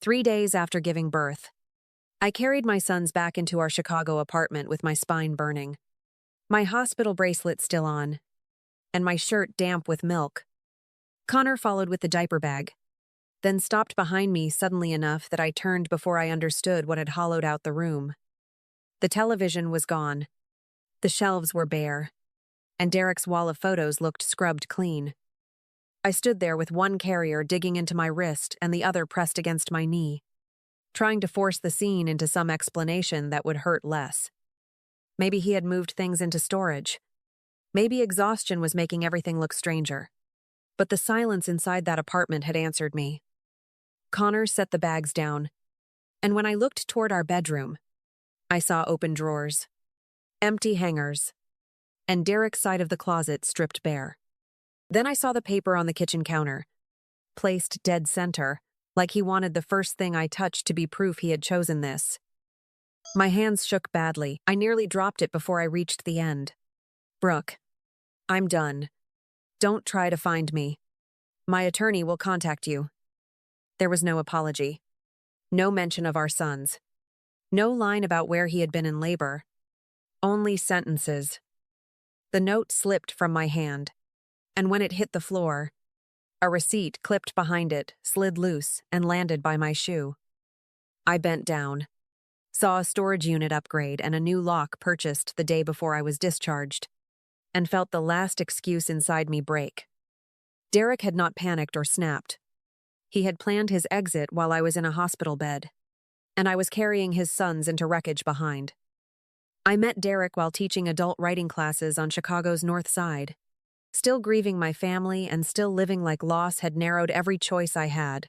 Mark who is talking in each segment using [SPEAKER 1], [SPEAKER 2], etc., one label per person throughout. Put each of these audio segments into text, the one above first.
[SPEAKER 1] 3 days after giving birth. I carried my sons back into our Chicago apartment with my spine burning, my hospital bracelet still on, and my shirt damp with milk. Connor followed with the diaper bag, then stopped behind me suddenly enough that I turned before I understood what had hollowed out the room. The television was gone. The shelves were bare, and Derek's wall of photos looked scrubbed clean. I stood there with one carrier digging into my wrist and the other pressed against my knee, trying to force the scene into some explanation that would hurt less. Maybe he had moved things into storage. Maybe exhaustion was making everything look stranger. But the silence inside that apartment had answered me. Connor set the bags down, and when I looked toward our bedroom, I saw open drawers, empty hangers, and Derek's side of the closet stripped bare. Then I saw the paper on the kitchen counter, placed dead center, like he wanted the first thing I touched to be proof he had chosen this. My hands shook badly. I nearly dropped it before I reached the end. "Brooke, I'm done. Don't try to find me. My attorney will contact you." There was no apology. No mention of our sons. No line about where he had been in labor. Only sentences. The note slipped from my hand, and when it hit the floor, a receipt clipped behind it slid loose and landed by my shoe. I bent down, saw a storage unit upgrade and a new lock purchased the day before I was discharged, and felt the last excuse inside me break. Derek had not panicked or snapped. He had planned his exit while I was in a hospital bed, and I was carrying his sons into wreckage behind. I met Derek while teaching adult writing classes on Chicago's North Side. Still grieving my family and still living like loss had narrowed every choice I had.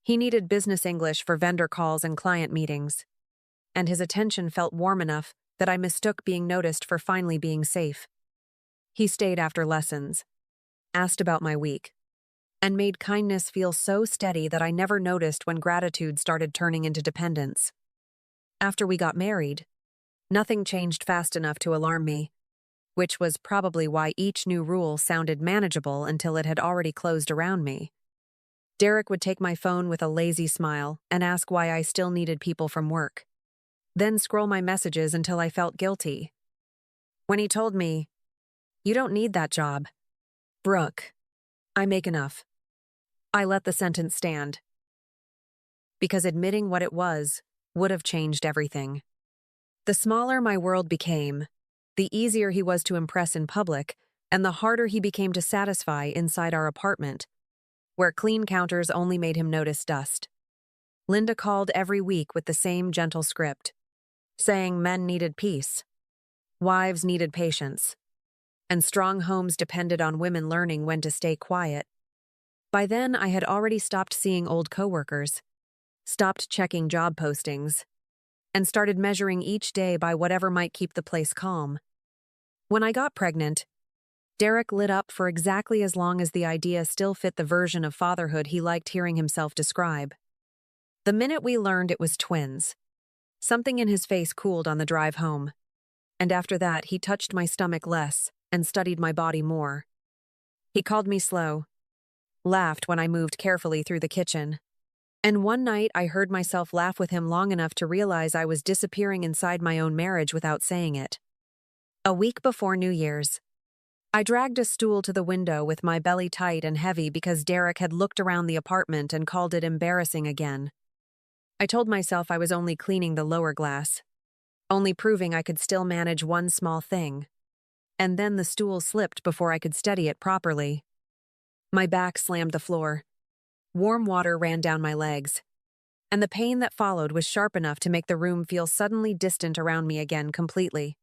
[SPEAKER 1] He needed business English for vendor calls and client meetings, and his attention felt warm enough that I mistook being noticed for finally being safe. He stayed after lessons, asked about my week, and made kindness feel so steady that I never noticed when gratitude started turning into dependence. After we got married, nothing changed fast enough to alarm me, which was probably why each new rule sounded manageable until it had already closed around me. Derek would take my phone with a lazy smile and ask why I still needed people from work, then scroll my messages until I felt guilty. When he told me, "You don't need that job, Brooke, I make enough," I let the sentence stand, because admitting what it was would have changed everything. The smaller my world became, the easier he was to impress in public, and the harder he became to satisfy inside our apartment, where clean counters only made him notice dust. Linda called every week with the same gentle script, saying men needed peace, wives needed patience, and strong homes depended on women learning when to stay quiet. By then, I had already stopped seeing old coworkers, stopped checking job postings, and started measuring each day by whatever might keep the place calm. When I got pregnant, Derek lit up for exactly as long as the idea still fit the version of fatherhood he liked hearing himself describe. The minute we learned it was twins, something in his face cooled on the drive home, and after that he touched my stomach less and studied my body more. He called me slow, laughed when I moved carefully through the kitchen, and one night I heard myself laugh with him long enough to realize I was disappearing inside my own marriage without saying it. A week before New Year's, I dragged a stool to the window with my belly tight and heavy because Derek had looked around the apartment and called it embarrassing again. I told myself I was only cleaning the lower glass, only proving I could still manage one small thing. And then the stool slipped before I could steady it properly. My back slammed the floor. Warm water ran down my legs, and the pain that followed was sharp enough to make the room feel suddenly distant around me again completely.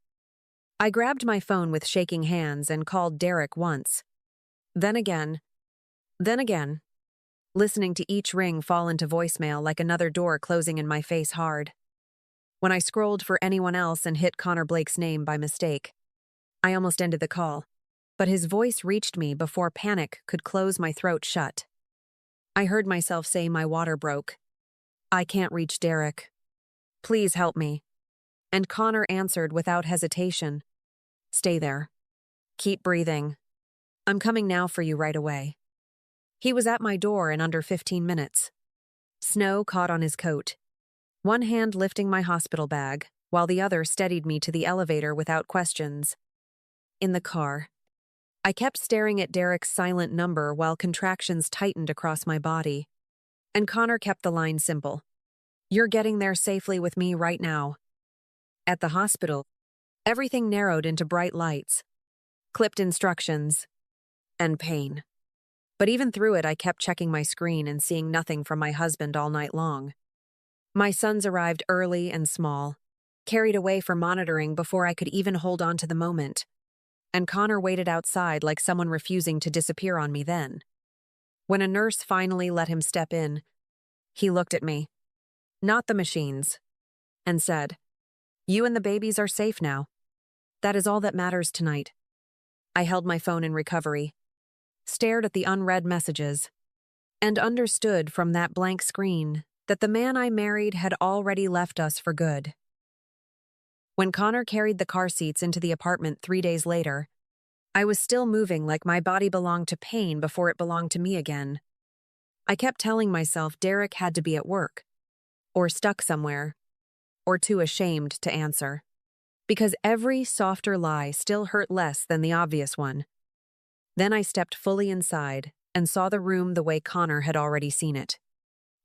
[SPEAKER 1] I grabbed my phone with shaking hands and called Derek once. Then again, listening to each ring fall into voicemail like another door closing in my face hard. When I scrolled for anyone else and hit Connor Blake's name by mistake, I almost ended the call, but his voice reached me before panic could close my throat shut. I heard myself say my water broke. "I can't reach Derek. Please help me." And Connor answered without hesitation, "Stay there. Keep breathing. I'm coming now for you right away." He was at my door in under 15 minutes. Snow caught on his coat, one hand lifting my hospital bag, while the other steadied me to the elevator without questions. In the car, I kept staring at Derek's silent number while contractions tightened across my body. And Connor kept the line simple. "You're getting there safely with me right now." At the hospital, everything narrowed into bright lights, clipped instructions, and pain. But even through it, I kept checking my screen and seeing nothing from my husband all night long. My sons arrived early and small, carried away for monitoring before I could even hold on to the moment. And Connor waited outside like someone refusing to disappear on me then. When a nurse finally let him step in, he looked at me, not the machines, and said, "You and the babies are safe now. That is all that matters tonight." I held my phone in recovery, stared at the unread messages, and understood from that blank screen that the man I married had already left us for good. When Connor carried the car seats into the apartment 3 days later, I was still moving like my body belonged to pain before it belonged to me again. I kept telling myself Derek had to be at work, or stuck somewhere, or too ashamed to answer, because every softer lie still hurt less than the obvious one. Then I stepped fully inside and saw the room the way Connor had already seen it.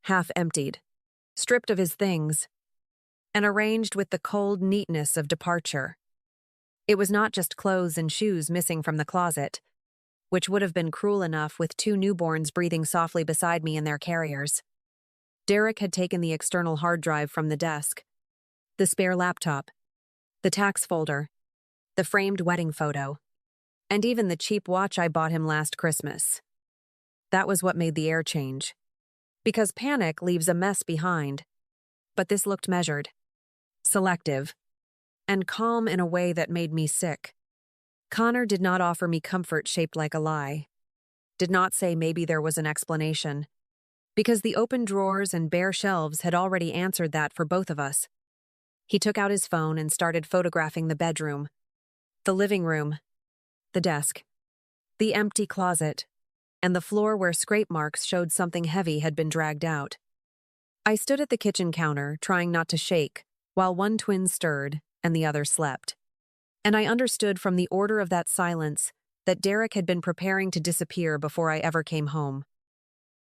[SPEAKER 1] Half emptied, stripped of his things, and arranged with the cold neatness of departure. It was not just clothes and shoes missing from the closet, which would have been cruel enough with 2 newborns breathing softly beside me in their carriers. Derek had taken the external hard drive from the desk, the spare laptop, the tax folder, the framed wedding photo, and even the cheap watch I bought him last Christmas. That was what made the air change. Because panic leaves a mess behind. But this looked measured, selective, and calm in a way that made me sick. Connor did not offer me comfort shaped like a lie. Did not say maybe there was an explanation. Because the open drawers and bare shelves had already answered that for both of us. He took out his phone and started photographing the bedroom, the living room, the desk, the empty closet, and the floor where scrape marks showed something heavy had been dragged out. I stood at the kitchen counter, trying not to shake, while one twin stirred and the other slept. And I understood from the order of that silence that Derek had been preparing to disappear before I ever came home.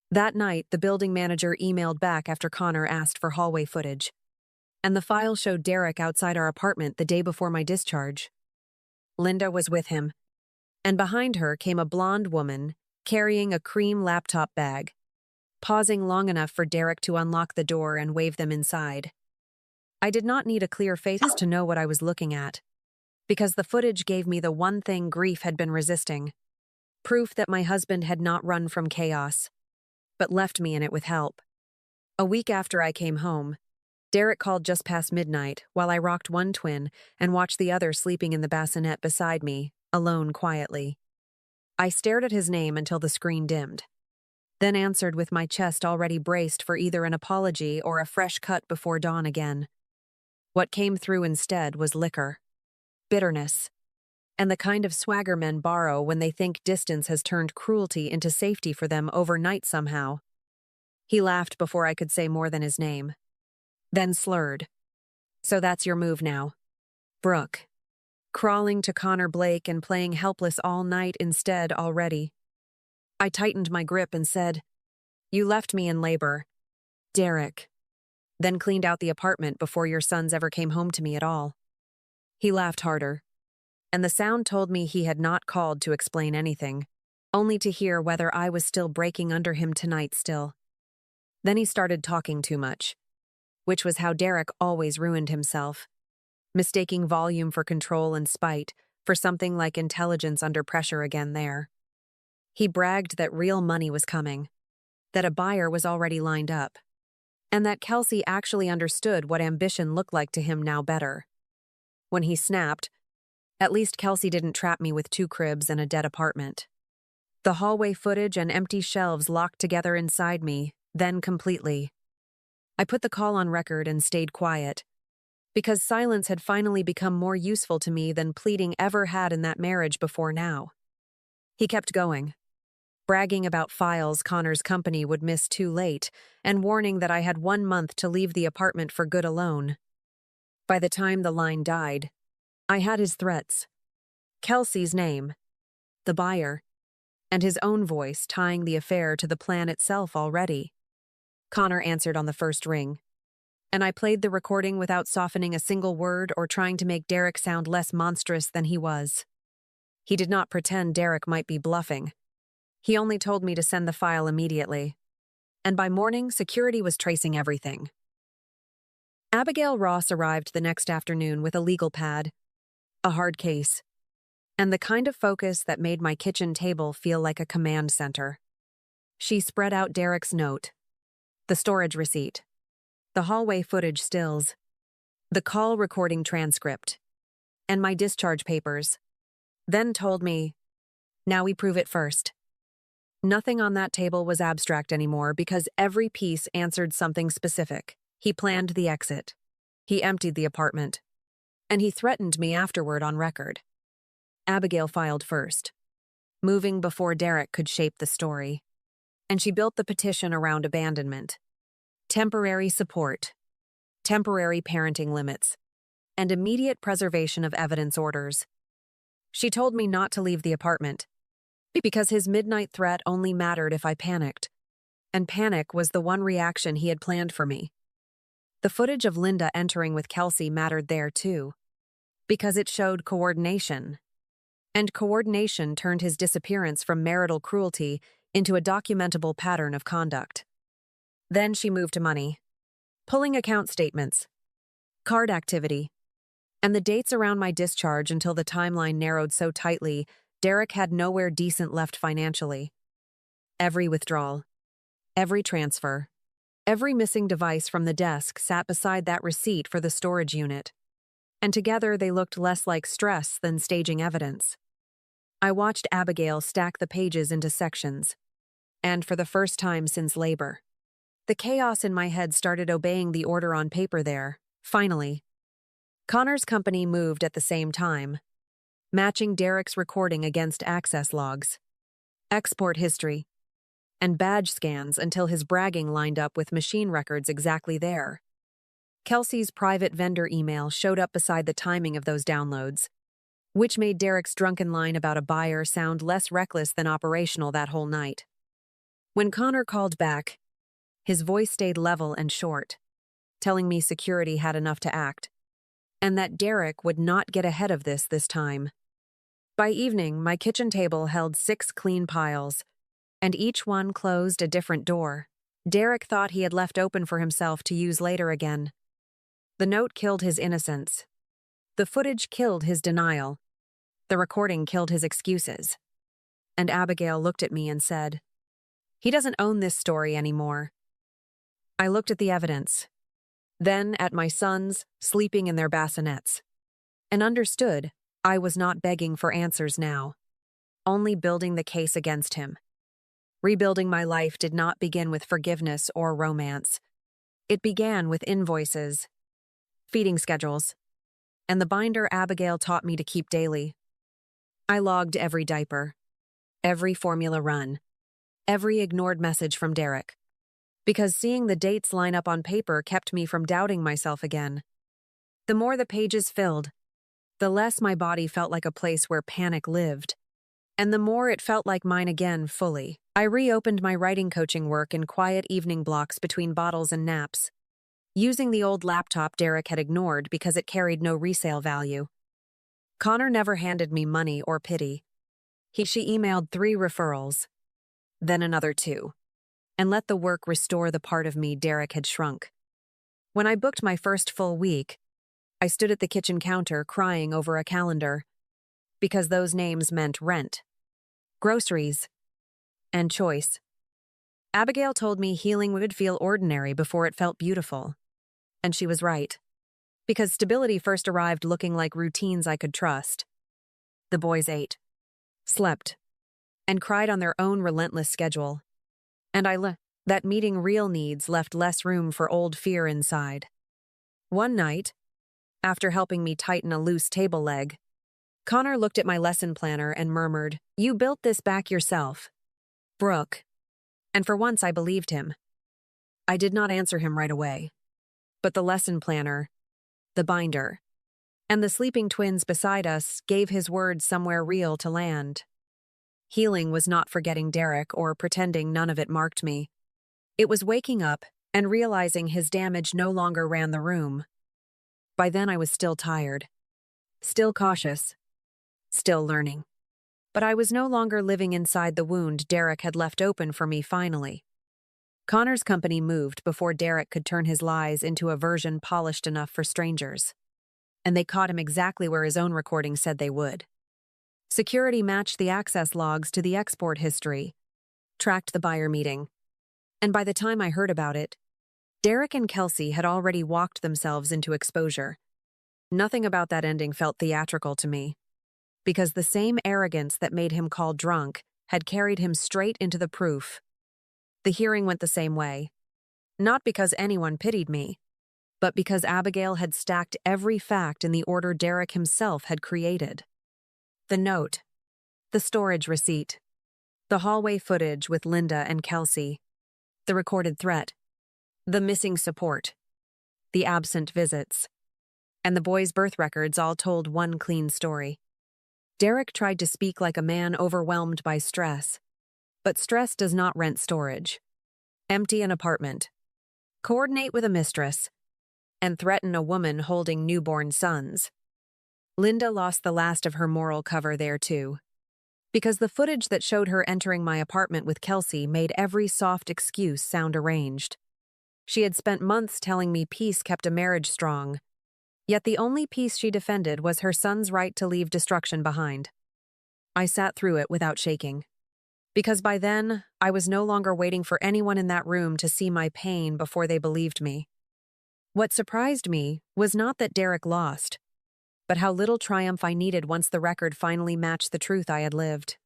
[SPEAKER 1] That night, the building manager emailed back after Connor asked for hallway footage. And the file showed Derek outside our apartment the day before my discharge. Linda was with him, and behind her came a blonde woman carrying a cream laptop bag, pausing long enough for Derek to unlock the door and wave them inside. I did not need a clear face to know what I was looking at, because the footage gave me the one thing grief had been resisting, proof that my husband had not run from chaos, but left me in it with help. A week after I came home, Derek called just past midnight while I rocked one twin and watched the other sleeping in the bassinet beside me, alone quietly. I stared at his name until the screen dimmed, then answered with my chest already braced for either an apology or a fresh cut before dawn again. What came through instead was liquor, bitterness, and the kind of swagger men borrow when they think distance has turned cruelty into safety for them overnight somehow. He laughed before I could say more than his name, then slurred. "So that's your move now, Brooke." Crawling to Connor Blake and playing helpless all night instead already. I tightened my grip and said, "You left me in labor, Derek, then cleaned out the apartment before your sons ever came home to me at all." He laughed harder, and the sound told me he had not called to explain anything, only to hear whether I was still breaking under him tonight still. Then he started talking too much, which was how Derek always ruined himself, mistaking volume for control and spite for something like intelligence under pressure again there. He bragged that real money was coming, that a buyer was already lined up, and that Kelsey actually understood what ambition looked like to him now better. When he snapped, at least Kelsey didn't trap me with 2 cribs and a dead apartment. The hallway footage and empty shelves locked together inside me, then completely. I put the call on record and stayed quiet, because silence had finally become more useful to me than pleading ever had in that marriage before now. He kept going, bragging about files Connor's company would miss too late, and warning that I had 1 month to leave the apartment for good alone. By the time the line died, I had his threats, Kelsey's name, the buyer, and his own voice tying the affair to the plan itself already. Connor answered on the first ring, and I played the recording without softening a single word or trying to make Derek sound less monstrous than he was. He did not pretend Derek might be bluffing. He only told me to send the file immediately. And by morning, security was tracing everything. Abigail Ross arrived the next afternoon with a legal pad, a hard case, and the kind of focus that made my kitchen table feel like a command center. She spread out Derek's note, the storage receipt, the hallway footage stills, the call recording transcript, and my discharge papers, then told me, "Now we prove it first." Nothing on that table was abstract anymore because every piece answered something specific. He planned the exit. He emptied the apartment. And he threatened me afterward on record. Abigail filed first, moving before Derek could shape the story. And she built the petition around abandonment, temporary support, temporary parenting limits, and immediate preservation of evidence orders. She told me not to leave the apartment, because his midnight threat only mattered if I panicked. And panic was the one reaction he had planned for me. The footage of Linda entering with Kelsey mattered there too, because it showed coordination. And coordination turned his disappearance from marital cruelty into a documentable pattern of conduct. Then she moved to money, pulling account statements, card activity, and the dates around my discharge until the timeline narrowed so tightly Derek had nowhere decent left financially. Every withdrawal, every transfer, every missing device from the desk sat beside that receipt for the storage unit, and together they looked less like stress than staging evidence. I watched Abigail stack the pages into sections, and for the first time since labor, the chaos in my head started obeying the order on paper there. Finally, Connor's company moved at the same time, matching Derek's recording against access logs, export history, and badge scans until his bragging lined up with machine records exactly there. Kelsey's private vendor email showed up beside the timing of those downloads, which made Derek's drunken line about a buyer sound less reckless than operational that whole night. When Connor called back, his voice stayed level and short, telling me security had enough to act, and that Derek would not get ahead of this time. By evening, my kitchen table held 6 clean piles, and each one closed a different door Derek thought he had left open for himself to use later again. The note killed his innocence. The footage killed his denial. The recording killed his excuses. And Abigail looked at me and said, "He doesn't own this story anymore." I looked at the evidence, then at my sons sleeping in their bassinets, and understood I was not begging for answers now, only building the case against him. Rebuilding my life did not begin with forgiveness or romance. It began with invoices, feeding schedules, and the binder Abigail taught me to keep daily. I logged every diaper, every formula run, every ignored message from Derek, because seeing the dates line up on paper kept me from doubting myself again. The more the pages filled, the less my body felt like a place where panic lived, and the more it felt like mine again fully. I reopened my writing coaching work in quiet evening blocks between bottles and naps, using the old laptop Derek had ignored because it carried no resale value. Connor never handed me money or pity. She emailed 3 referrals, then another 2, and let the work restore the part of me Derek had shrunk. When I booked my first full week, I stood at the kitchen counter crying over a calendar, because those names meant rent, groceries, and choice. Abigail told me healing would feel ordinary before it felt beautiful. And she was right, because stability first arrived looking like routines I could trust. The boys ate, slept, and cried on their own relentless schedule. And that meeting real needs left less room for old fear inside. One night, after helping me tighten a loose table leg, Connor looked at my lesson planner and murmured, "You built this back yourself." Brooke. And for once I believed him. I did not answer him right away. But the lesson planner, the binder, and the sleeping twins beside us gave his words somewhere real to land. Healing was not forgetting Derek or pretending none of it marked me. It was waking up and realizing his damage no longer ran the room. By then I was still tired, still cautious, still learning. But I was no longer living inside the wound Derek had left open for me finally. Connor's company moved before Derek could turn his lies into a version polished enough for strangers. And they caught him exactly where his own recording said they would. Security matched the access logs to the export history, tracked the buyer meeting. And by the time I heard about it, Derek and Kelsey had already walked themselves into exposure. Nothing about that ending felt theatrical to me, because the same arrogance that made him call drunk had carried him straight into the proof. The hearing went the same way, not because anyone pitied me, but because Abigail had stacked every fact in the order Derek himself had created. The note, the storage receipt, the hallway footage with Linda and Kelsey, the recorded threat, the missing support, the absent visits, and the boys' birth records all told one clean story. Derek tried to speak like a man overwhelmed by stress, but stress does not rent storage, empty an apartment, coordinate with a mistress, and threaten a woman holding newborn sons. Linda lost the last of her moral cover there too, because the footage that showed her entering my apartment with Kelsey made every soft excuse sound arranged. She had spent months telling me peace kept a marriage strong, yet the only peace she defended was her son's right to leave destruction behind. I sat through it without shaking, because by then I was no longer waiting for anyone in that room to see my pain before they believed me. What surprised me was not that Derek lost, but how little triumph I needed once the record finally matched the truth I had lived.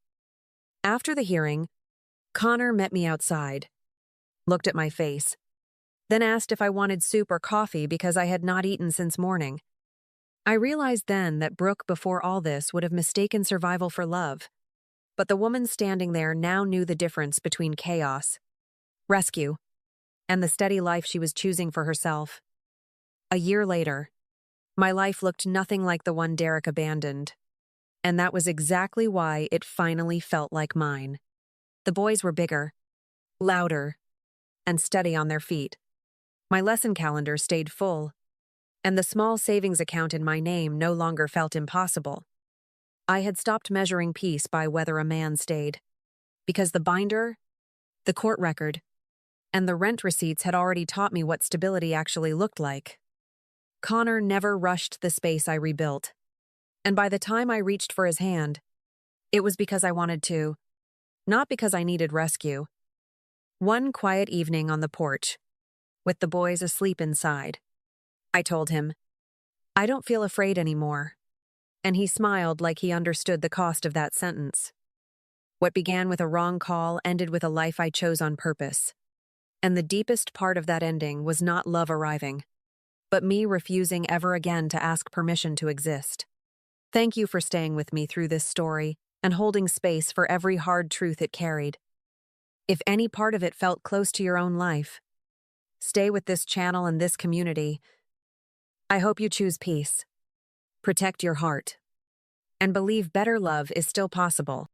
[SPEAKER 1] After the hearing, Connor met me outside, looked at my face, then asked if I wanted soup or coffee because I had not eaten since morning. I realized then that Brooke before all this would have mistaken survival for love, but the woman standing there now knew the difference between chaos, rescue, and the steady life she was choosing for herself. A year later, my life looked nothing like the one Derek abandoned, and that was exactly why it finally felt like mine. The boys were bigger, louder, and steady on their feet. My lesson calendar stayed full, and the small savings account in my name no longer felt impossible. I had stopped measuring peace by whether a man stayed, because the binder, the court record, and the rent receipts had already taught me what stability actually looked like. Connor never rushed the space I rebuilt, and by the time I reached for his hand, it was because I wanted to, not because I needed rescue. One quiet evening on the porch, with the boys asleep inside, I told him, "I don't feel afraid anymore," and he smiled like he understood the cost of that sentence. What began with a wrong call ended with a life I chose on purpose, and the deepest part of that ending was not love arriving, but me refusing ever again to ask permission to exist. Thank you for staying with me through this story and holding space for every hard truth it carried. If any part of it felt close to your own life, stay with this channel and this community. I hope you choose peace, protect your heart, and believe better love is still possible.